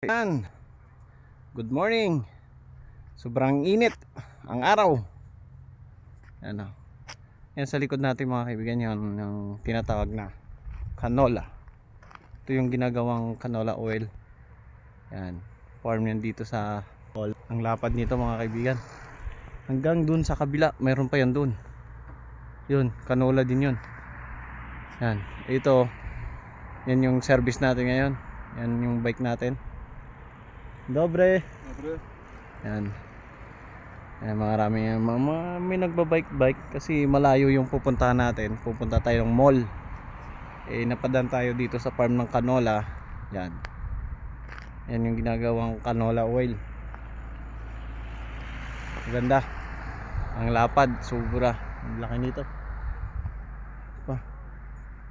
Yan. Good morning. Sobrang init ang araw. Ano? Yan sa likod natin mga kaibigan, yan yung tinatawag na canola. Ito yung ginagawang canola oil. Yan. Farm yan dito sa all. Ang lapad nito mga kaibigan. Hanggang dun sa kabila, mayroon pa yan dun. Yun, canola din yun. Yan. Ito, yan yung service natin ngayon. Yan yung bike natin. Dobre. Yan. Yan, marami may nagbabike kasi malayo yung pupuntahan natin. Pupunta tayong mall. Napadaan tayo dito sa farm ng canola. Yan. Yan yung ginagawang canola oil. Ganda. Ang lapad, sobra. Ang laki nito. Pa.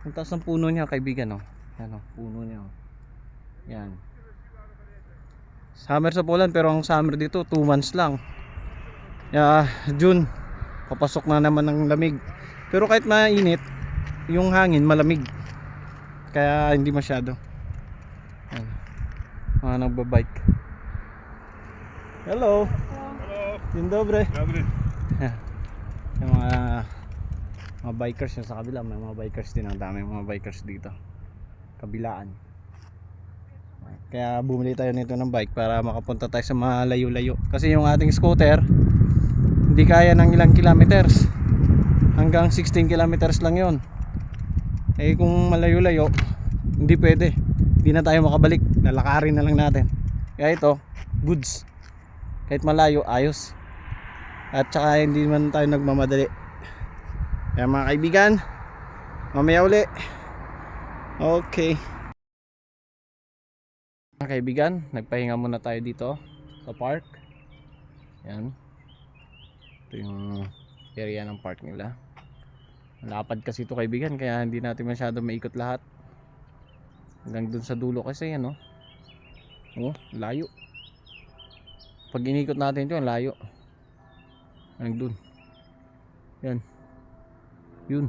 Ang taas ng puno niya, kaibigan, oh. Yan, oh, puno niya, oh. Yan. Summer sa Poland, pero ang summer dito 2 months lang. June papasok na naman ng lamig. Pero kahit mainit, yung hangin malamig. Kaya hindi masyado. Yan. Mga nagbabike. Hello. Hello. Dzień dobry. Dobry. Yung mga bikers yung sa kabila, may mga bikers din, ang dami mga bikers dito. Kabilaan. Kaya bumili tayo nito ng bike para makapunta tayo sa malayo-layo. Kasi yung ating scooter hindi kaya ng ilang kilometers. Hanggang 16 kilometers lang yon. Kung malayo-layo hindi pwede. Hindi na tayo makabalik. Lalakarin na lang natin. Kaya ito, goods. Kahit malayo, ayos. At saka hindi man tayo nagmamadali. Kaya mga kaibigan, mamaya uli. Okay. Mga kaibigan, nagpahinga muna tayo dito sa park. Yan. Ito yung area ng park nila. Lapad kasi ito kaibigan, kaya hindi natin masyado maikot lahat. Hanggang dun sa dulo kasi yan, oh. Oh, layo. Pag inikot natin ito, layo. Hanggang dun. Yan. Yun.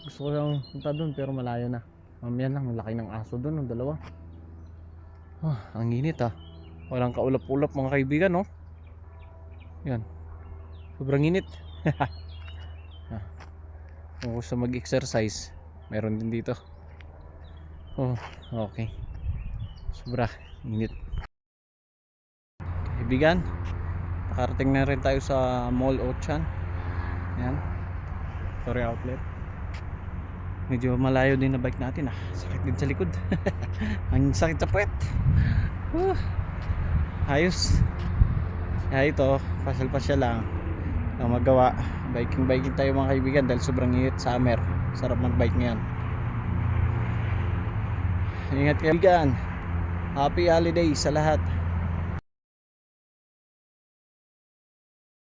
Gusto ko lang punta dun pero malayo na. Mamaya lang, laki ng aso doon, ng dalawa. Ang init ah. Walang kaulap-ulap mga kaibigan, no? Yan. Sobrang init. Kung gusto mag-exercise, meron din dito. Oh, okay. Sobra init. Kaibigan, nakarating na rin tayo sa Mall Ochan. Yan. Story outlet. Medyo malayo din na bike natin ah. Sakit din sa likod. Ang sakit sa puwet. Ayos. Kaya ito, pasyal-pasyal lang. Ang magawa, biking tayo mga kaibigan dahil sobrang init, summer. Sarap mag-bike ngayon. Ingat kayo kaibigan. Happy holidays sa lahat.